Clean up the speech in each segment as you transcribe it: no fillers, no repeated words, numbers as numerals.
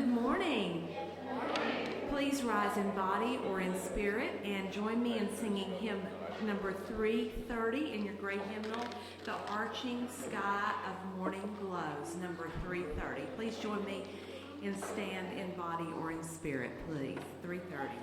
Good morning. Please rise in body or in spirit and join me in singing hymn number 330 in your great hymnal, The Arching Sky of Morning Glows, number 330. Please join me and stand in body or in spirit, please. 330.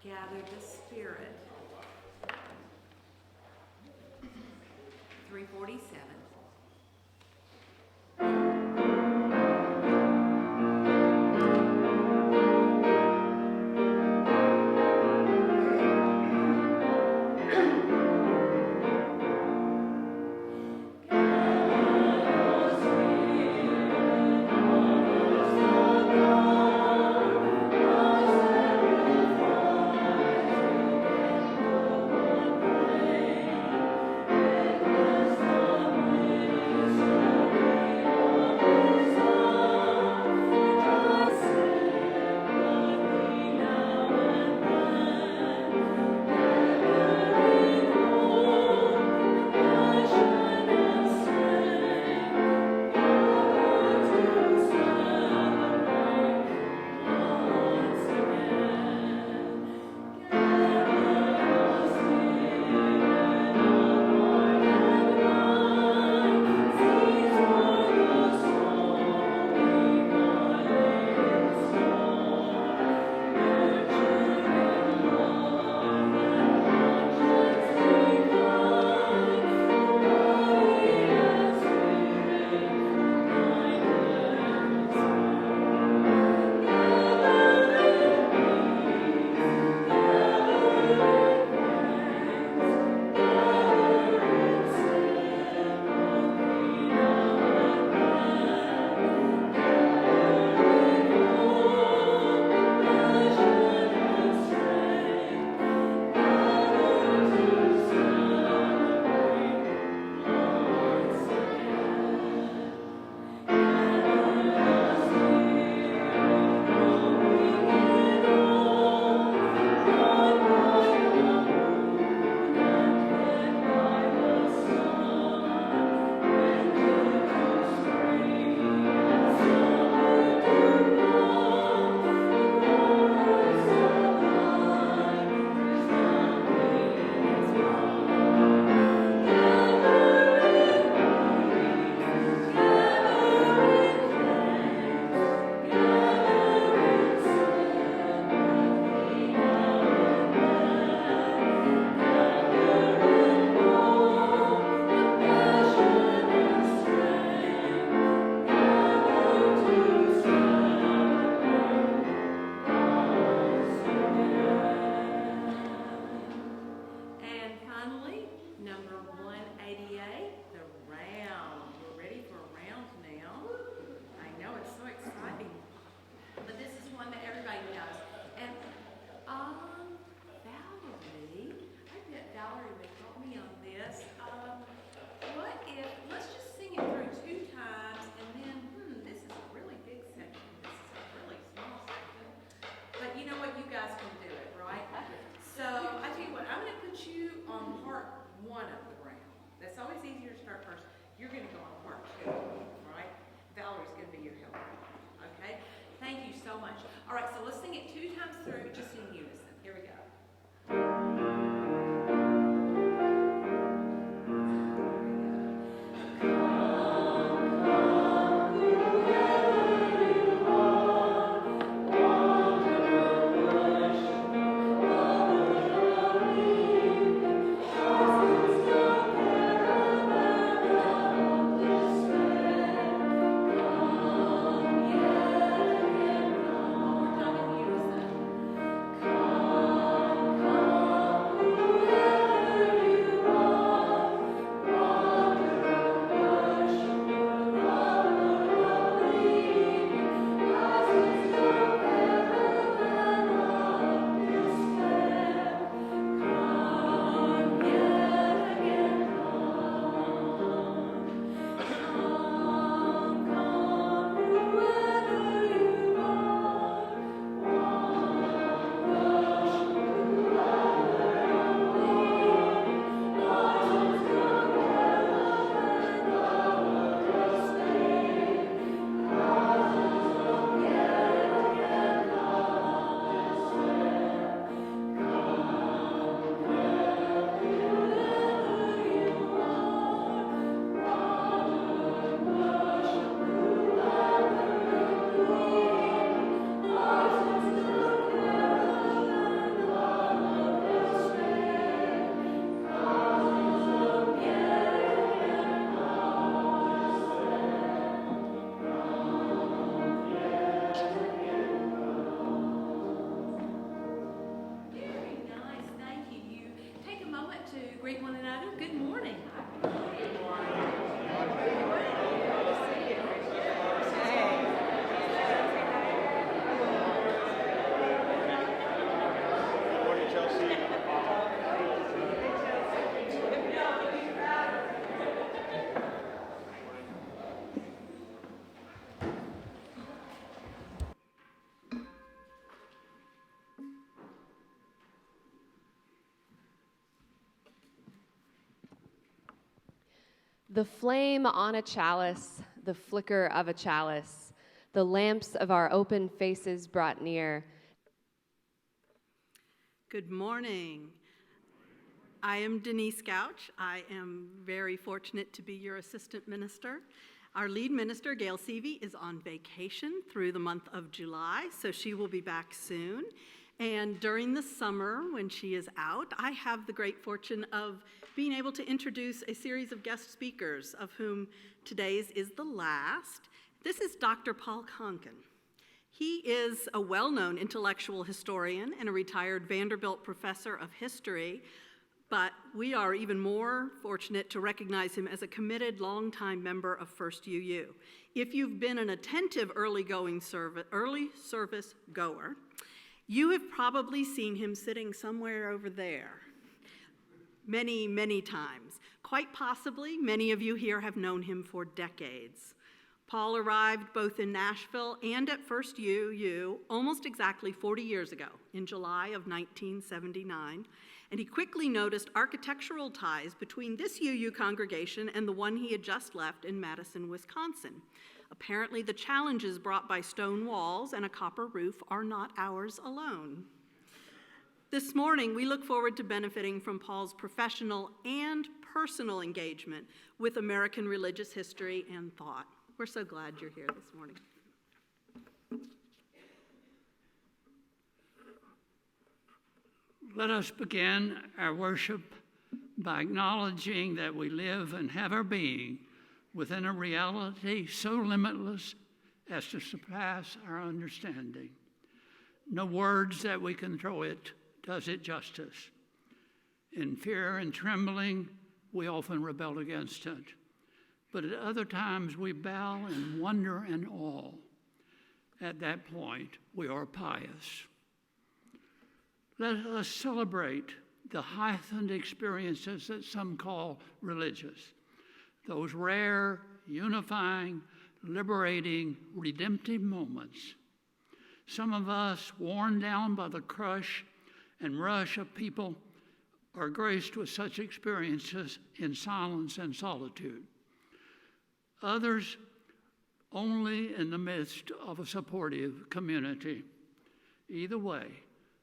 Gather the Spirit. 347. Come Kurt first. You're going to go on part 2, all right? Valerie's going to be your helper, okay? Thank you so much. All right, so let's sing it 2 times through, just in unison. Here we go. Greet one another. Good morning. The flame on a chalice, the flicker of a chalice, the lamps of our open faces brought near. Good morning. I am Denise Gouch. I am very fortunate to be your assistant minister. Our lead minister, Gail Seavey, is on vacation through the month of July, so she will be back soon. And during the summer, when she is out, I have the great fortune of being able to introduce a series of guest speakers, of whom today's is the last. This is Dr. Paul Conkin. He is a well-known intellectual historian and a retired Vanderbilt professor of history, but we are even more fortunate to recognize him as a committed, longtime member of First UU. If you've been an attentive early service goer, you have probably seen him sitting somewhere over there many, many times. Quite possibly, many of you here have known him for decades. Paul arrived both in Nashville and at First UU almost exactly 40 years ago, in July of 1979, and he quickly noticed architectural ties between this UU congregation and the one he had just left in Madison, Wisconsin. Apparently, the challenges brought by stone walls and a copper roof are not ours alone. This morning, we look forward to benefiting from Paul's professional and personal engagement with American religious history and thought. We're so glad you're here this morning. Let us begin our worship by acknowledging that we live and have our being within a reality so limitless as to surpass our understanding. No words that we can throw it does it justice. In fear and trembling, we often rebel against it. But at other times, we bow in wonder and awe. At that point, we are pious. Let us celebrate the heightened experiences that some call religious, those rare, unifying, liberating, redemptive moments. Some of us, worn down by the crush and rush of people, are graced with such experiences in silence and solitude. others only in the midst of a supportive community. Either way,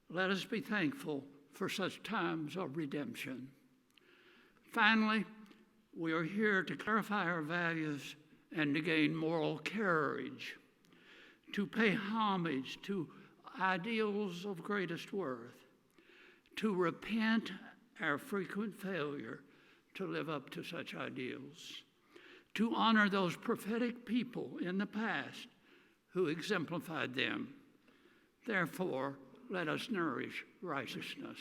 let us be thankful for such times of redemption. Finally, we are here to clarify our values and to gain moral courage, to pay homage to ideals of greatest worth, to repent our frequent failure to live up to such ideals, to honor those prophetic people in the past who exemplified them. Therefore, let us nourish righteousness.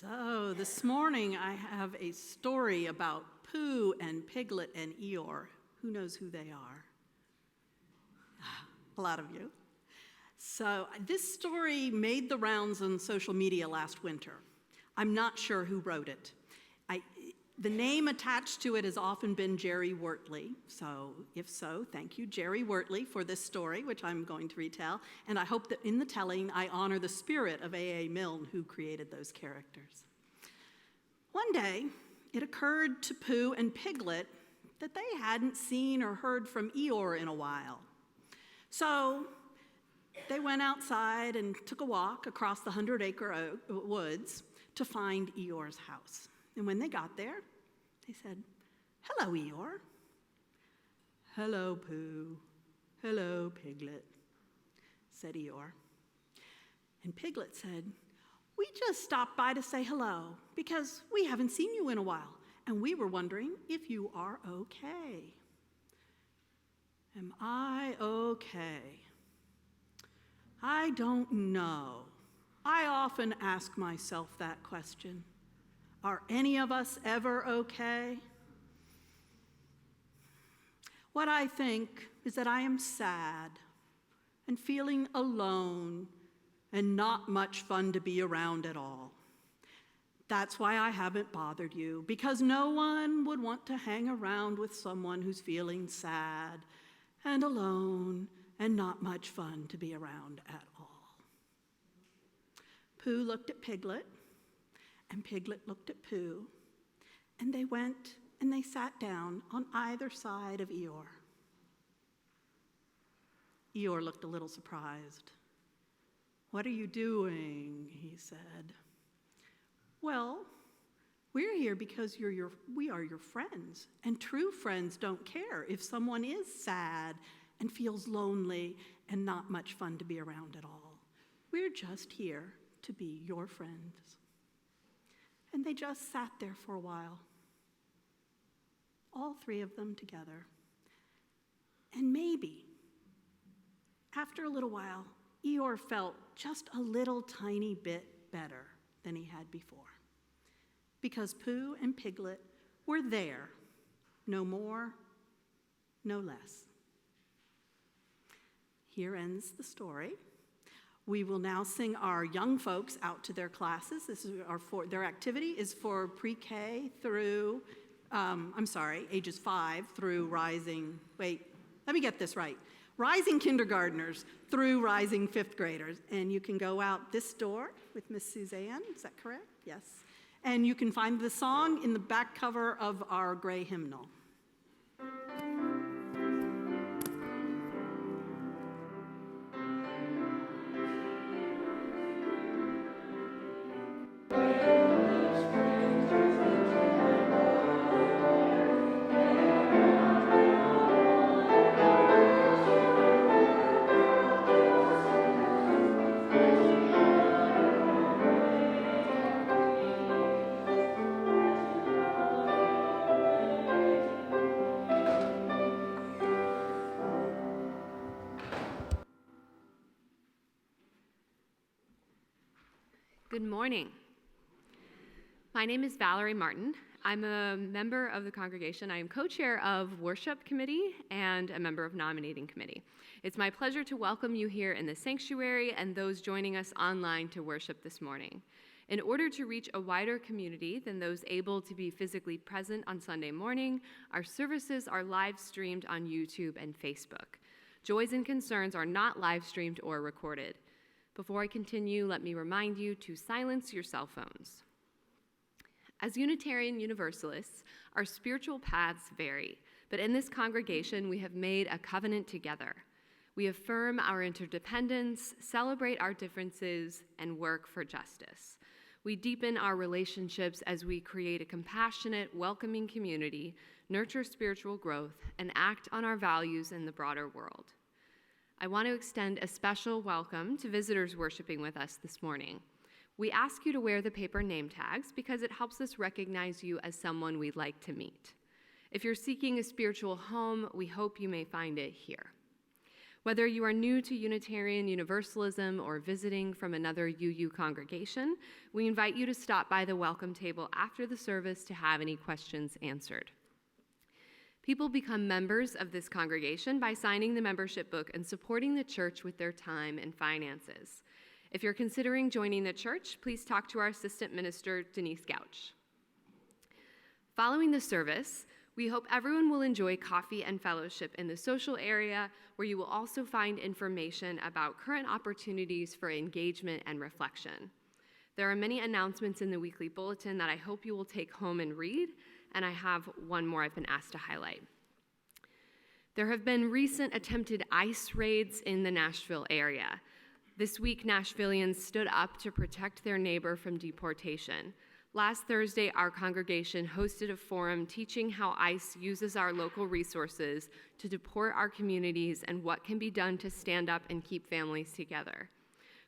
So this morning I have a story about Pooh and Piglet and Eeyore. Who knows who they are? A lot of you. So this story made the rounds on social media last winter. I'm not sure who wrote it. The name attached to it has often been Jerry Wortley. So if so, thank you, Jerry Wortley, for this story, which I'm going to retell. And I hope that in the telling, I honor the spirit of A.A. Milne, who created those characters. One day, it occurred to Pooh and Piglet that they hadn't seen or heard from Eeyore in a while. So they went outside and took a walk across the 100-acre woods to find Eeyore's house. And when they got there, they said, "Hello, Eeyore." "Hello, Pooh. Hello, Piglet," said Eeyore. And Piglet said, "We just stopped by to say hello because we haven't seen you in a while, and we were wondering if you are okay." Am I okay? I don't know. I often ask myself that question. Are any of us ever okay? What I think is that I am sad and feeling alone and not much fun to be around at all. That's why I haven't bothered you, because no one would want to hang around with someone who's feeling sad and alone and not much fun to be around at all. Pooh looked at Piglet, and Piglet looked at Pooh, and they went and they sat down on either side of Eeyore. Eeyore looked a little surprised. "What are you doing?" he said. "Well, we're here because we are your friends, and true friends don't care if someone is sad and feels lonely and not much fun to be around at all. We're just here to be your friends." And they just sat there for a while, all three of them together. And maybe, after a little while, Eeyore felt just a little tiny bit better than he had before, because Pooh and Piglet were there, no more, no less. Here ends the story. We will now sing our young folks out to their classes. Their activity is for pre-K through, ages 5 through rising kindergartners through rising 5th graders. And you can go out this door with Miss Suzanne, is that correct? Yes. And you can find the song in the back cover of our gray hymnal. Good morning. My name is Valerie Martin. I'm a member of the congregation. I am co-chair of worship committee and a member of nominating committee. It's my pleasure to welcome you here in the sanctuary and those joining us online to worship this morning. In order to reach a wider community than those able to be physically present on Sunday morning, our services are live streamed on YouTube and Facebook. Joys and concerns are not live streamed or recorded. Before I continue, let me remind you to silence your cell phones. As Unitarian Universalists, our spiritual paths vary, but in this congregation, we have made a covenant together. We affirm our interdependence, celebrate our differences, and work for justice. We deepen our relationships as we create a compassionate, welcoming community, nurture spiritual growth, and act on our values in the broader world. I want to extend a special welcome to visitors worshiping with us this morning. We ask you to wear the paper name tags because it helps us recognize you as someone we'd like to meet. If you're seeking a spiritual home, we hope you may find it here. Whether you are new to Unitarian Universalism or visiting from another UU congregation, we invite you to stop by the welcome table after the service to have any questions answered. People become members of this congregation by signing the membership book and supporting the church with their time and finances. If you're considering joining the church, please talk to our assistant minister, Denise Gouch. Following the service, we hope everyone will enjoy coffee and fellowship in the social area, where you will also find information about current opportunities for engagement and reflection. There are many announcements in the weekly bulletin that I hope you will take home and read, and I have one more I've been asked to highlight. There have been recent attempted ICE raids in the Nashville area. This week, Nashvillians stood up to protect their neighbor from deportation. Last Thursday, our congregation hosted a forum teaching how ICE uses our local resources to support our communities and what can be done to stand up and keep families together.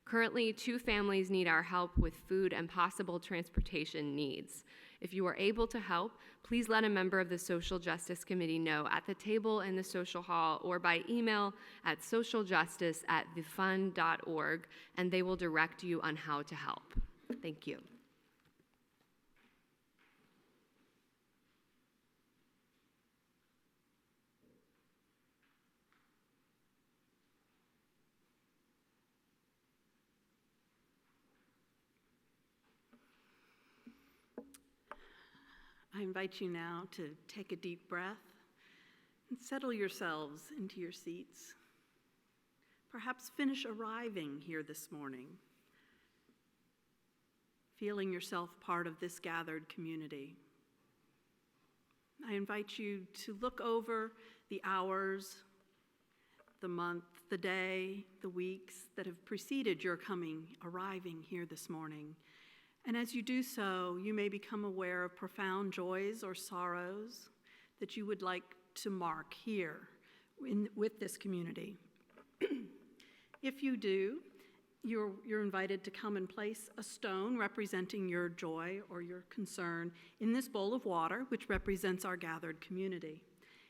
Currently, 2 families need our help with food and possible transportation needs. If you are able to help, please let a member of the Social Justice Committee know at the table in the social hall or by email at socialjustice@thefund.org, and they will direct you on how to help. Thank you. I invite you now to take a deep breath and settle yourselves into your seats. Perhaps finish arriving here this morning, feeling yourself part of this gathered community. I invite you to look over the hours, the month, the day, the weeks that have preceded your arriving here this morning. And as you do so, you may become aware of profound joys or sorrows that you would like to mark here with this community. If you do, you're invited to come and place a stone representing your joy or your concern in this bowl of water, which represents our gathered community.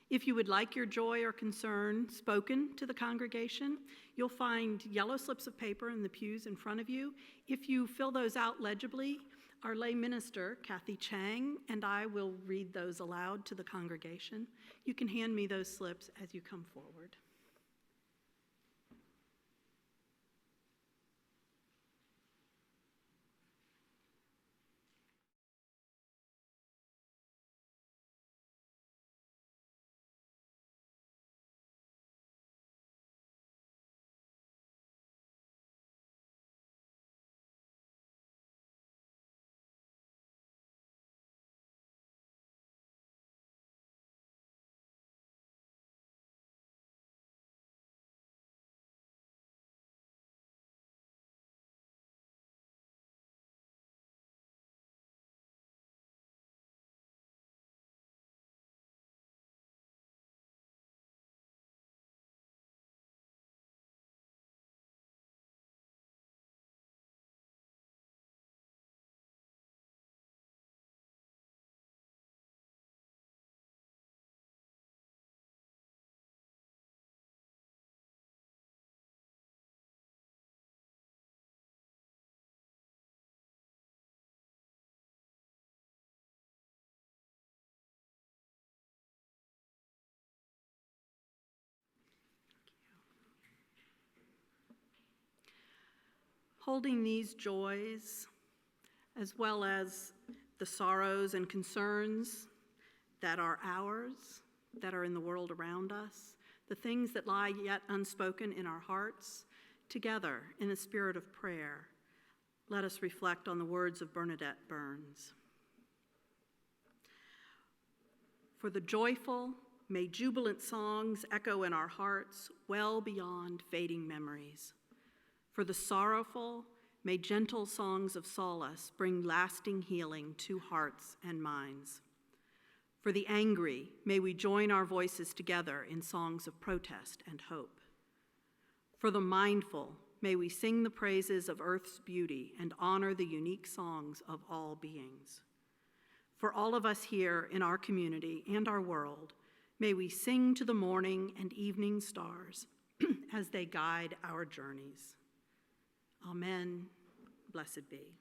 If you would like your joy or concern spoken to the congregation, you'll find yellow slips of paper in the pews in front of you. If you fill those out legibly, our lay minister, Kathy Chang, and I will read those aloud to the congregation. You can hand me those slips as you come forward. Holding these joys, as well as the sorrows and concerns that are ours, that are in the world around us, the things that lie yet unspoken in our hearts, together in a spirit of prayer, let us reflect on the words of Bernadette Burns. For the joyful, may jubilant songs echo in our hearts well beyond fading memories. For the sorrowful, may gentle songs of solace bring lasting healing to hearts and minds. For the angry, may we join our voices together in songs of protest and hope. For the mindful, may we sing the praises of earth's beauty and honor the unique songs of all beings. For all of us here in our community and our world, may we sing to the morning and evening stars as they guide our journeys. Amen. Blessed be.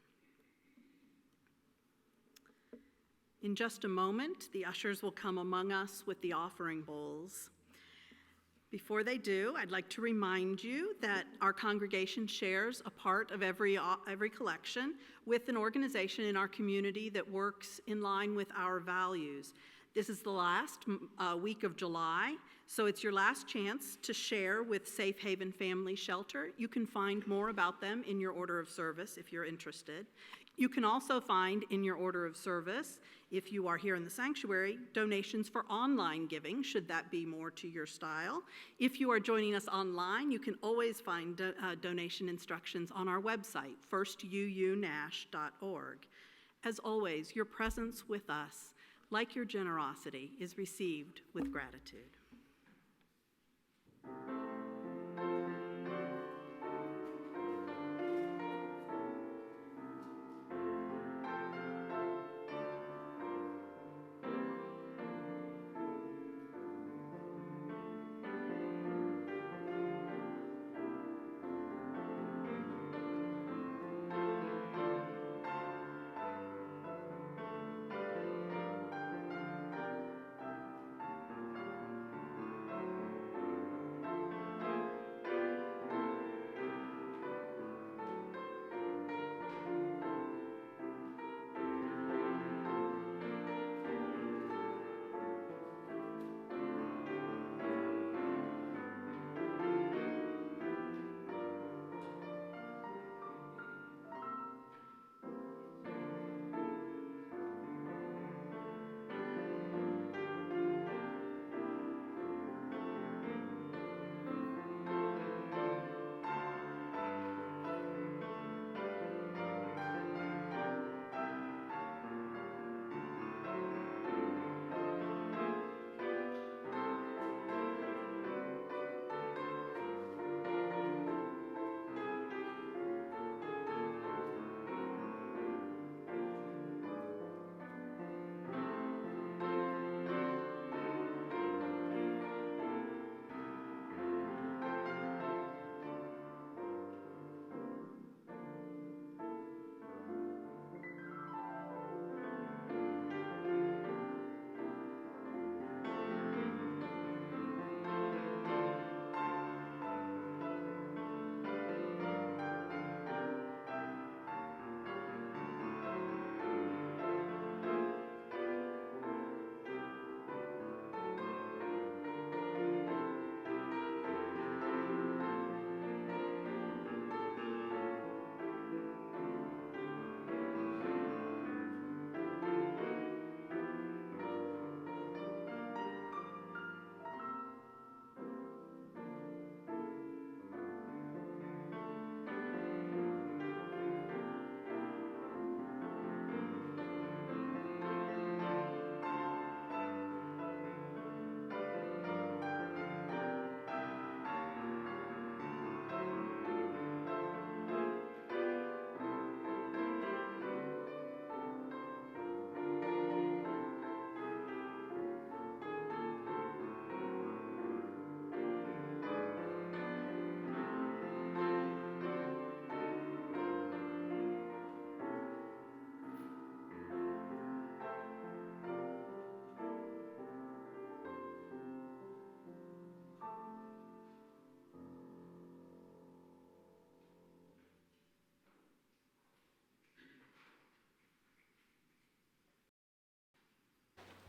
In just a moment, the ushers will come among us with the offering bowls. Before they do, I'd like to remind you that our congregation shares a part of every collection with an organization in our community that works in line with our values. This is the last week of July, so it's your last chance to share with Safe Haven Family Shelter. You can find more about them in your order of service if you're interested. You can also find in your order of service, if you are here in the sanctuary, donations for online giving, should that be more to your style. If you are joining us online, you can always find donation instructions on our website, firstuunash.org. As always, your presence with us, like your generosity, is received with gratitude.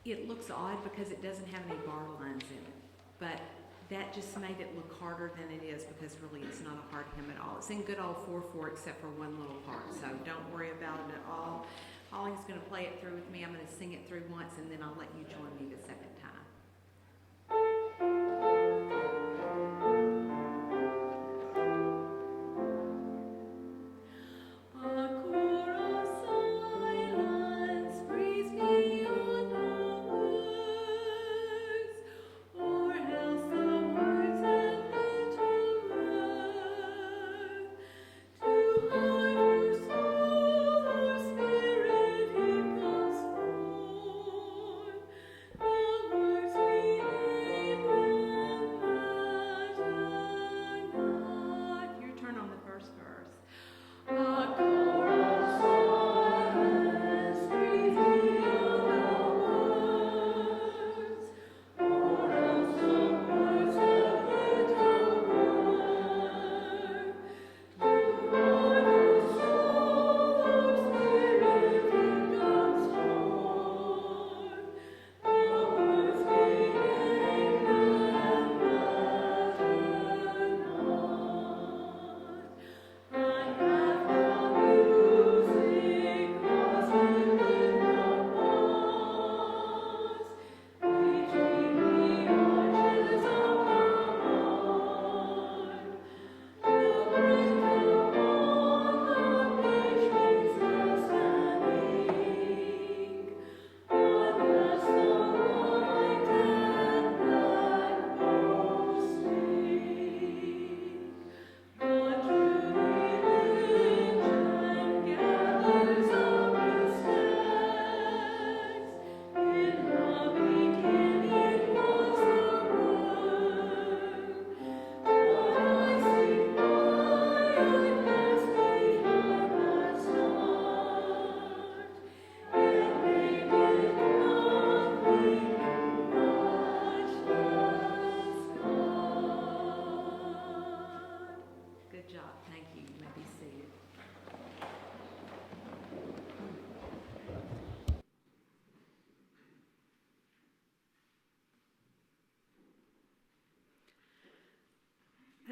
It looks odd because it doesn't have any bar lines in it, but that just made it look harder than it is because really it's not a hard hymn at all. It's in good old 4/4 except for one little part, so don't worry about it at all. Holly's going to play it through with me. I'm going to sing it through once and then I'll let you join me the second time. Spirit, he comes forth.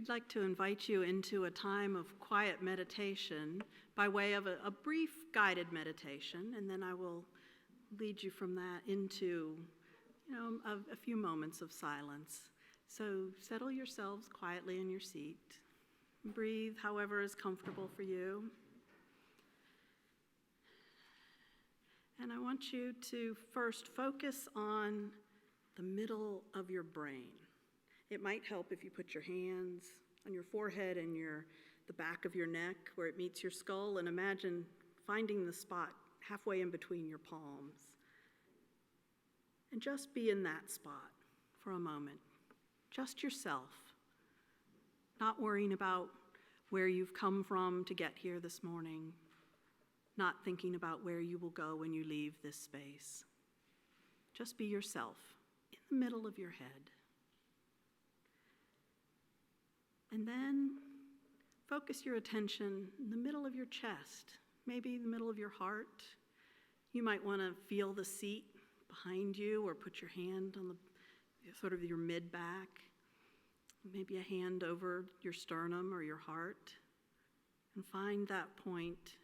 I'd like to invite you into a time of quiet meditation by way of a brief guided meditation, and then I will lead you from that into, a few moments of silence. So settle yourselves quietly in your seat. Breathe however is comfortable for you. And I want you to first focus on the middle of your brain. It might help if you put your hands on your forehead and the back of your neck where it meets your skull, and imagine finding the spot halfway in between your palms. And just be in that spot for a moment. Just yourself. Not worrying about where you've come from to get here this morning. Not thinking about where you will go when you leave this space. Just be yourself in the middle of your head. And then focus your attention in the middle of your chest, maybe the middle of your heart. You might want to feel the seat behind you, or put your hand on sort of your mid-back, maybe a hand over your sternum or your heart, and find that point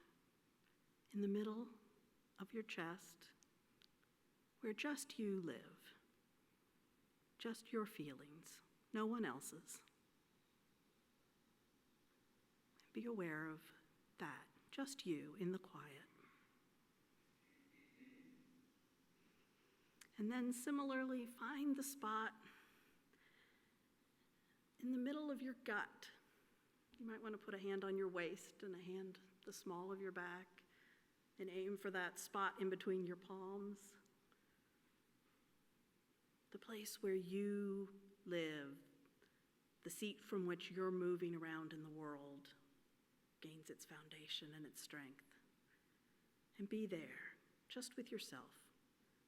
in the middle of your chest where just you live, just your feelings, no one else's. Be aware of that, just you in the quiet. And then similarly, find the spot in the middle of your gut. You might want to put a hand on your waist and a hand the small of your back, and aim for that spot in between your palms. The place where you live, the seat from which you're moving around in the world, gains its foundation and its strength. And be there, just with yourself,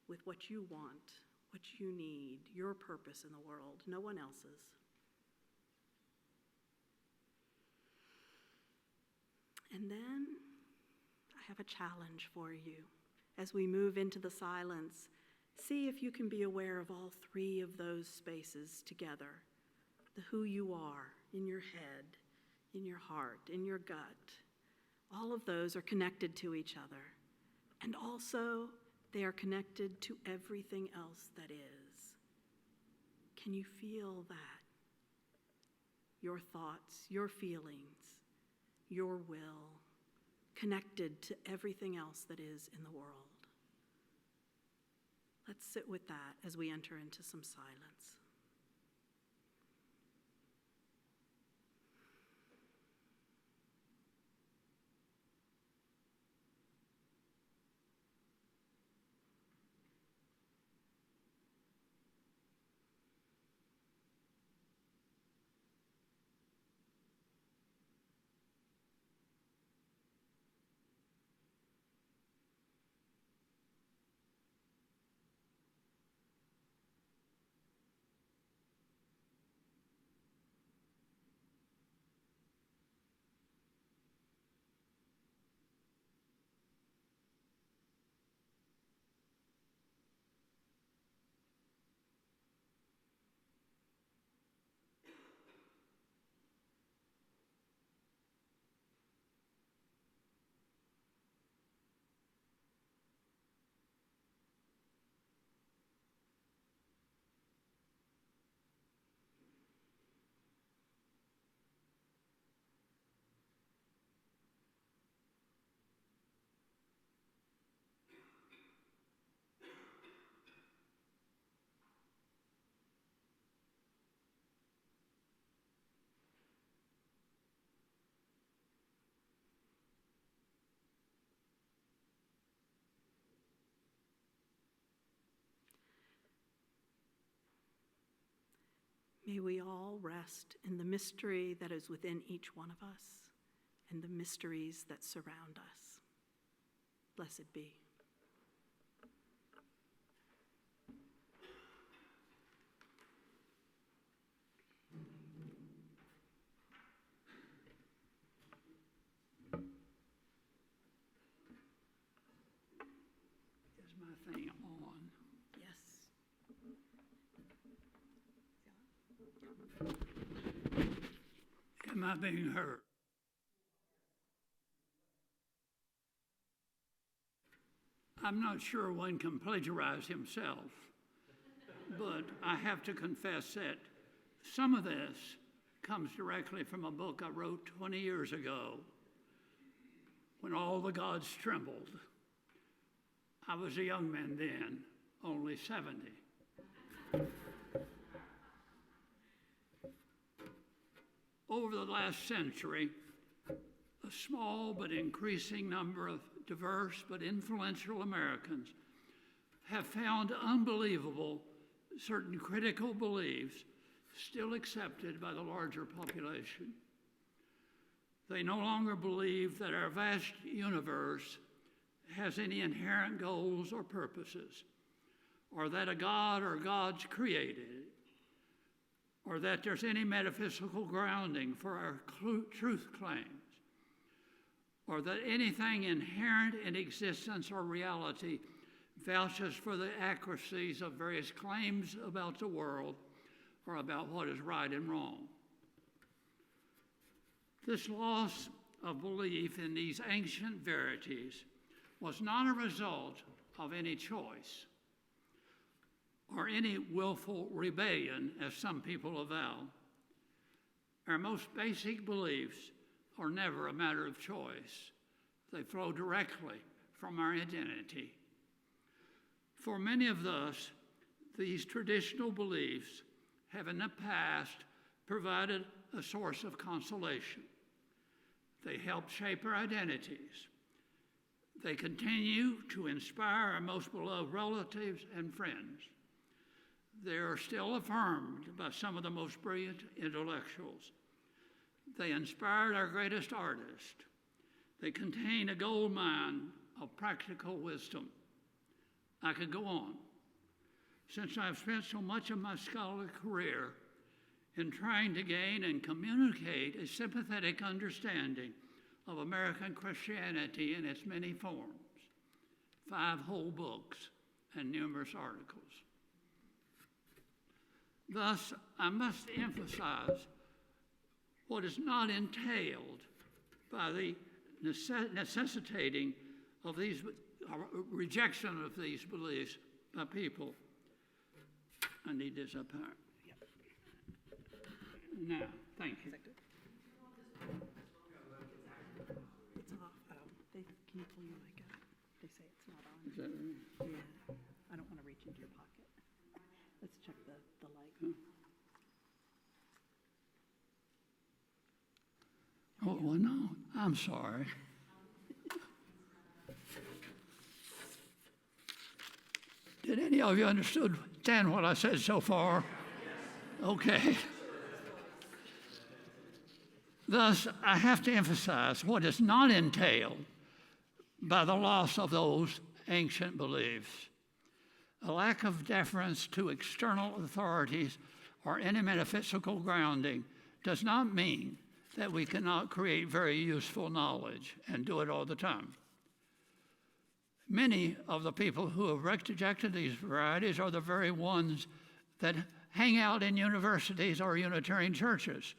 with what you want, what you need, your purpose in the world, no one else's. And then I have a challenge for you. As we move into the silence, see if you can be aware of all three of those spaces together. The who you are in your head, in your heart, in your gut. All of those are connected to each other. And also, they are connected to everything else that is. Can you feel that? Your thoughts, your feelings, your will, connected to everything else that is in the world. Let's sit with that as we enter into some silence. May we all rest in the mystery that is within each one of us and the mysteries that surround us. Blessed be. Is my thing on? Yes. Am I being heard? I'm not sure one can plagiarize himself, but I have to confess that some of this comes directly from a book I wrote 20 years ago when all the gods trembled. I was a young man then, only 70. Over the last century, a small but increasing number of diverse but influential Americans have found unbelievable certain critical beliefs still accepted by the larger population. They no longer believe that our vast universe has any inherent goals or purposes, or that a God or gods created it, or that there's any metaphysical grounding for our truth claims, or that anything inherent in existence or reality vouches for the accuracies of various claims about the world or about what is right and wrong. This loss of belief in these ancient verities was not a result of any choice or any willful rebellion, as some people avow. Our most basic beliefs are never a matter of choice. They flow directly from our identity. For many of us, these traditional beliefs have in the past provided a source of consolation. They help shape our identities. They continue to inspire our most beloved relatives and friends. They are still affirmed by some of the most brilliant intellectuals. They inspired our greatest artists. They contain a gold mine of practical wisdom. I could go on. Since I've spent so much of my scholarly career in trying to gain and communicate a sympathetic understanding of American Christianity in its many forms, 5 whole books and numerous articles. Thus, I must emphasize what is not entailed by the necessitating of these, rejection of these beliefs by people. I need this up higher. Now, thank you. It's off. Can you pull your mic out? They say it's not on. Is that right? Yeah. I don't want to reach into your pocket. Let's check the light. Oh, well, no, I'm sorry. Did any of you understand what I said so far? Okay. Thus, I have to emphasize what is not entailed by the loss of those ancient beliefs. A lack of deference to external authorities or any metaphysical grounding does not mean that we cannot create very useful knowledge and do it all the time. Many of the people who have rejected these varieties are the very ones that hang out in universities or Unitarian churches.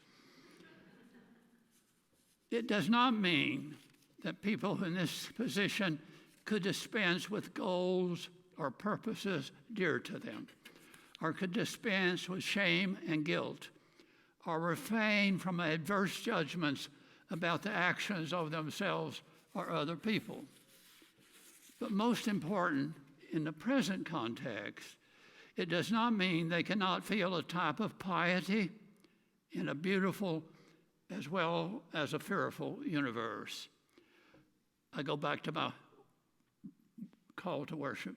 It does not mean that people in this position could dispense with goals or purposes dear to them, or could dispense with shame and guilt, or refrain from adverse judgments about the actions of themselves or other people. But most important, in the present context, it does not mean they cannot feel a type of piety in a beautiful as well as a fearful universe. I go back to my call to worship.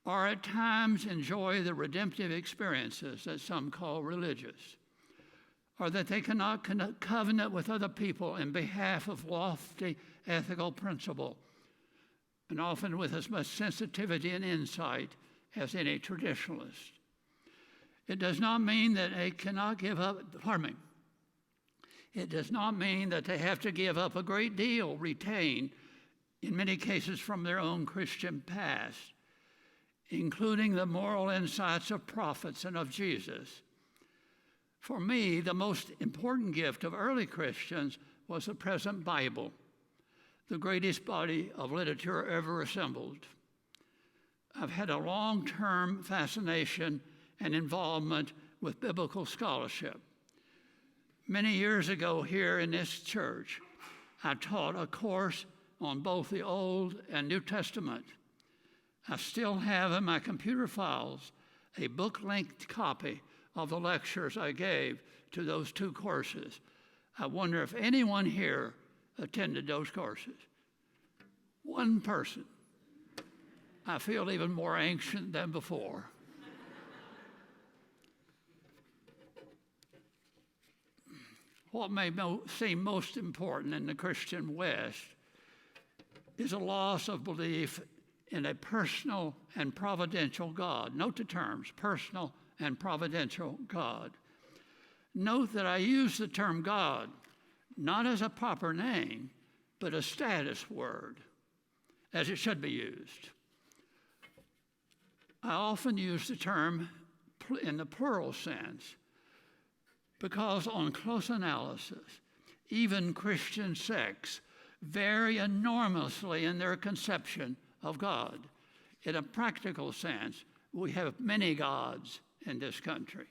Or at times enjoy the redemptive experiences that some call religious, or that they cannot covenant with other people in behalf of lofty ethical principle, and often with as much sensitivity and insight as any traditionalist. It does not mean that they cannot give up, it does not mean that they have to give up a great deal retained, in many cases from their own Christian past, including the moral insights of prophets and of Jesus. For me, the most important gift of early Christians was the present Bible, the greatest body of literature ever assembled. I've had a long-term fascination and involvement with biblical scholarship. Many years ago here in this church, I taught a course on both the Old and New Testament. I still have in my computer files a book-length copy of the lectures I gave to those two courses. I wonder if anyone here attended those courses. One person. I feel even more anxious than before. What may seem most important in the Christian West is a loss of belief in a personal and providential God. Note the terms, personal and providential God. Note that I use the term God not as a proper name, but a status word, as it should be used. I often use the term in the plural sense because on close analysis, even Christian sects vary enormously in their conception of God. In a practical sense, we have many gods in this country.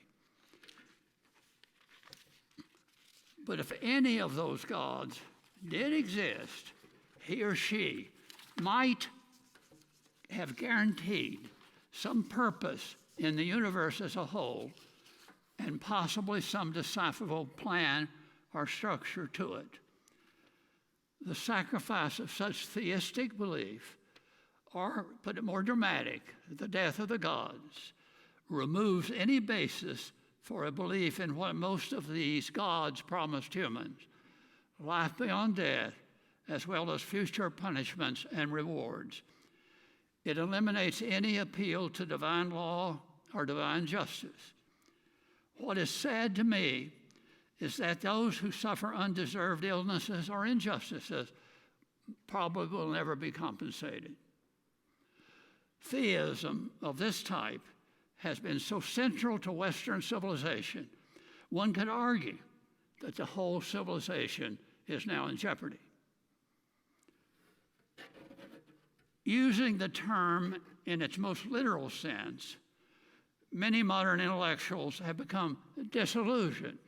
But if any of those gods did exist, he or she might have guaranteed some purpose in the universe as a whole and possibly some decipherable plan or structure to it. The sacrifice of such theistic belief, or put it more dramatic, the death of the gods, removes any basis for a belief in what most of these gods promised humans, life beyond death, as well as future punishments and rewards. It eliminates any appeal to divine law or divine justice. What is sad to me is that those who suffer undeserved illnesses or injustices probably will never be compensated. Theism of this type has been so central to Western civilization, one could argue that the whole civilization is now in jeopardy. Using the term in its most literal sense, many modern intellectuals have become disillusioned.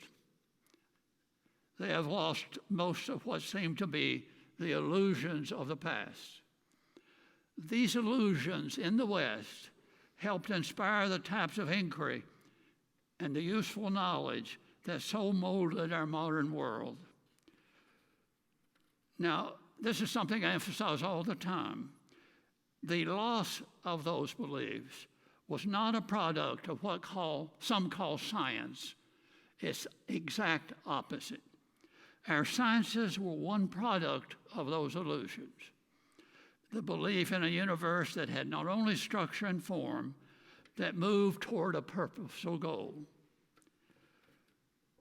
They have lost most of what seem to be the illusions of the past. These illusions in the West helped inspire the types of inquiry and the useful knowledge that so molded our modern world. Now, this is something I emphasize all the time. The loss of those beliefs was not a product of what some call science. It's exact opposite. Our sciences were one product of those illusions. The belief in a universe that had not only structure and form, that moved toward a purposeful goal.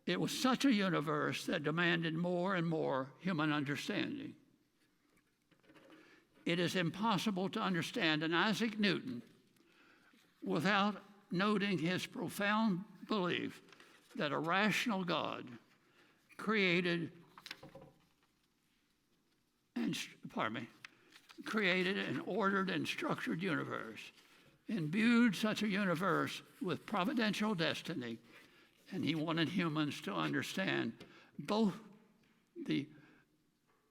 It was such a universe that demanded more and more human understanding. It is impossible to understand an Isaac Newton without noting his profound belief that a rational God created an ordered and structured universe, imbued such a universe with providential destiny, and he wanted humans to understand both the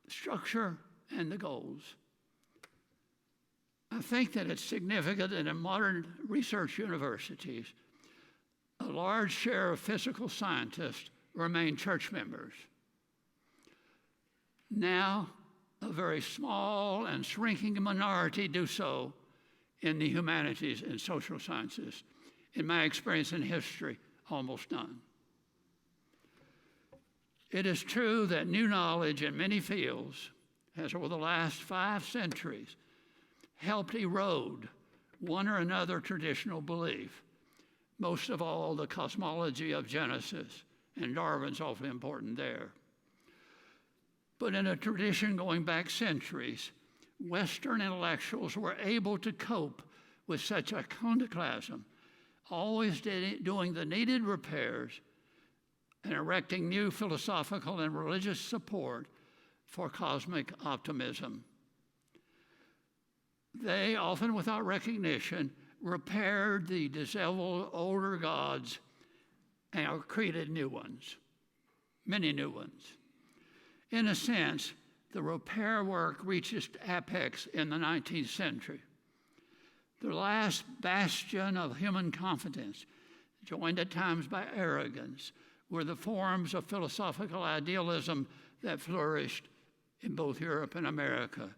structure and the goals. I think that it's significant that in modern research universities, a large share of physical scientists remain church members. Now, a very small and shrinking minority do so in the humanities and social sciences. In my experience in history, almost none. It is true that new knowledge in many fields has, over the last 5 centuries, helped erode one or another traditional belief, most of all the cosmology of Genesis, and Darwin's awfully important there. But in a tradition going back centuries, Western intellectuals were able to cope with such iconoclasm, always doing the needed repairs and erecting new philosophical and religious support for cosmic optimism. They, often without recognition, repaired the disheveled older gods and created new ones, many new ones. In a sense, the repair work reached its apex in the 19th century. The last bastion of human confidence, joined at times by arrogance, were the forms of philosophical idealism that flourished in both Europe and America.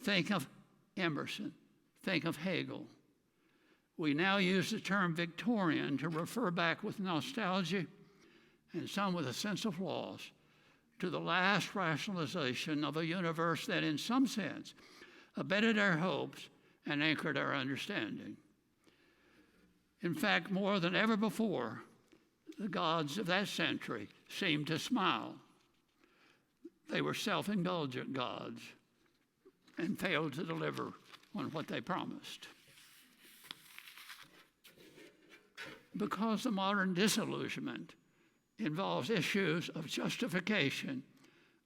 Think of Emerson, think of Hegel. We now use the term Victorian to refer back with nostalgia and some with a sense of loss to the last rationalization of a universe that in some sense abetted our hopes and anchored our understanding. In fact, more than ever before, the gods of that century seemed to smile. They were self-indulgent gods and failed to deliver on what they promised. Because the modern disillusionment involves issues of justification,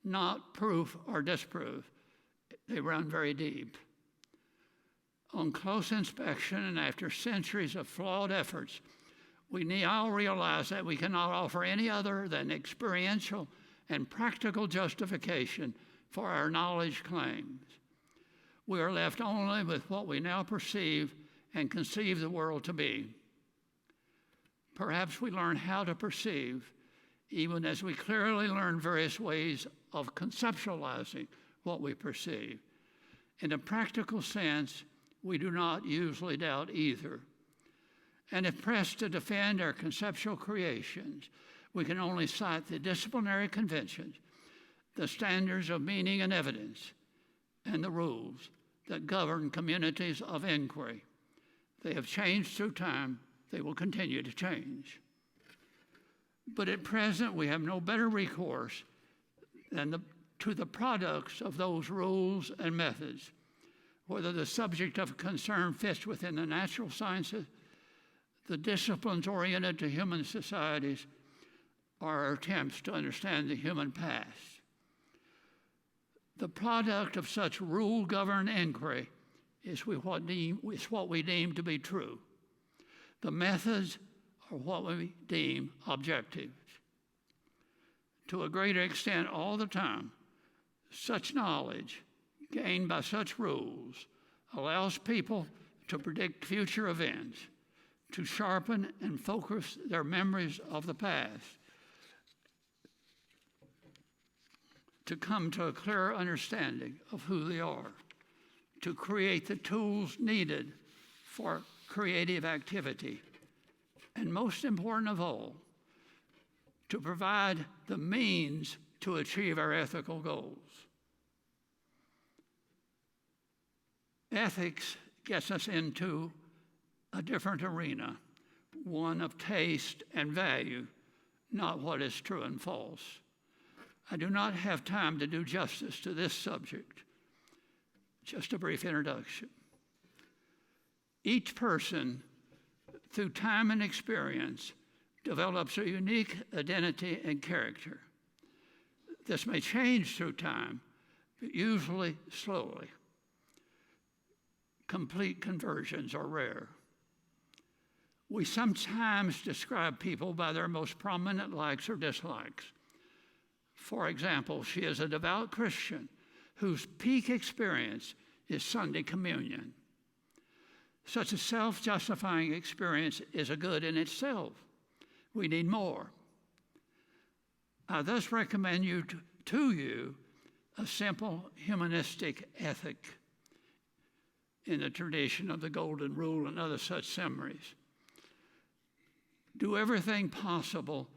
not proof or disproof, they run very deep. On close inspection and after centuries of flawed efforts, we now realize that we cannot offer any other than experiential and practical justification for our knowledge claims. We are left only with what we now perceive and conceive the world to be. Perhaps we learn how to perceive, even as we clearly learn various ways of conceptualizing what we perceive. In a practical sense, we do not usually doubt either. And if pressed to defend our conceptual creations, we can only cite the disciplinary conventions, the standards of meaning and evidence, and the rules that govern communities of inquiry. They have changed through time. They will continue to change. But at present, we have no better recourse than to the products of those rules and methods, whether the subject of concern fits within the natural sciences, the disciplines oriented to human societies, or our attempts to understand the human past. The product of such rule-governed inquiry is what we deem to be true. The methods are what we deem objective. To a greater extent all the time, such knowledge gained by such rules allows people to predict future events, to sharpen and focus their memories of the past, to come to a clearer understanding of who they are, to create the tools needed for creative activity, and most important of all, to provide the means to achieve our ethical goals. Ethics gets us into a different arena, one of taste and value, not what is true and false. I do not have time to do justice to this subject. Just a brief introduction. Each person, through time and experience, develops a unique identity and character. This may change through time, but usually slowly. Complete conversions are rare. We sometimes describe people by their most prominent likes or dislikes. For example, she is a devout Christian whose peak experience is Sunday communion. Such a self-justifying experience is a good in itself. We need more. I thus recommend to you a simple humanistic ethic in the tradition of the Golden Rule and other such summaries. Do everything possible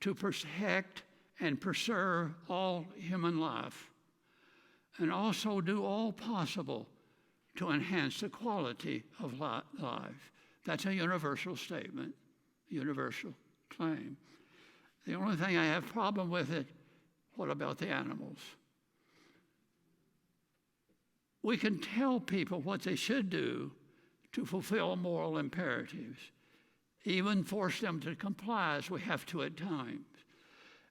to protect and preserve all human life, and also do all possible to enhance the quality of life. That's a universal statement, universal claim. The only thing I have problem with it, what about the animals? We can tell people what they should do to fulfill moral imperatives, even force them to comply as we have to at times.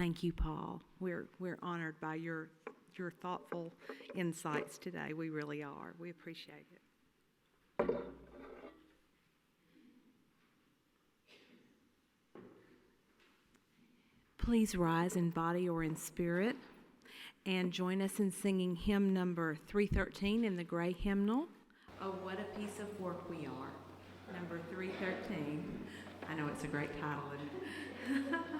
Thank you, Paul. We're honored by your thoughtful insights today. We really are. We appreciate it. Please rise in body or in spirit and join us in singing hymn number 313 in the gray hymnal. Oh, what a piece of work we are. Number 313. I know it's a great title, isn't it?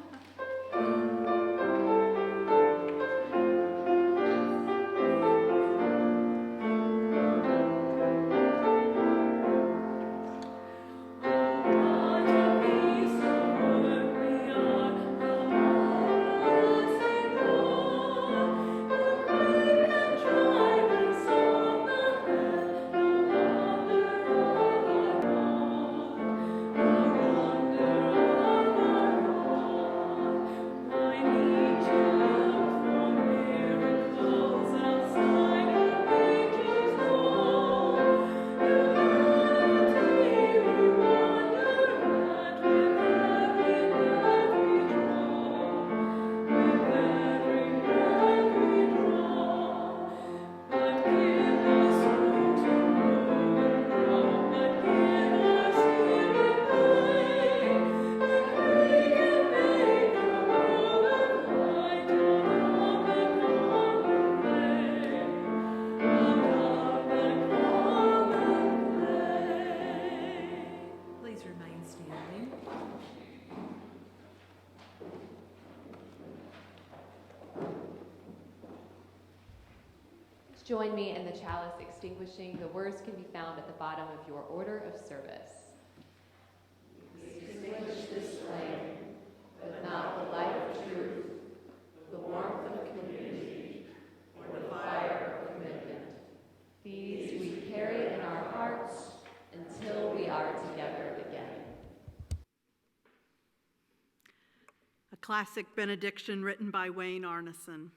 Join me in the chalice extinguishing. The words can be found at the bottom of your order of service. Extinguish this flame, but not the light of truth, the warmth of community, or the fire of commitment. These we carry in our hearts until we are together again. A classic benediction written by Wayne Arneson.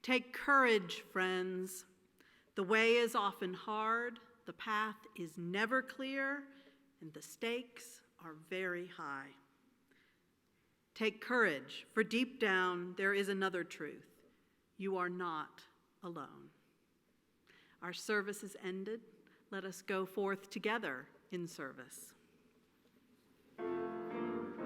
Take courage, friends. The way is often hard, the path is never clear, and the stakes are very high. Take courage, for deep down there is another truth. You are not alone. Our service is ended. Let us go forth together in service.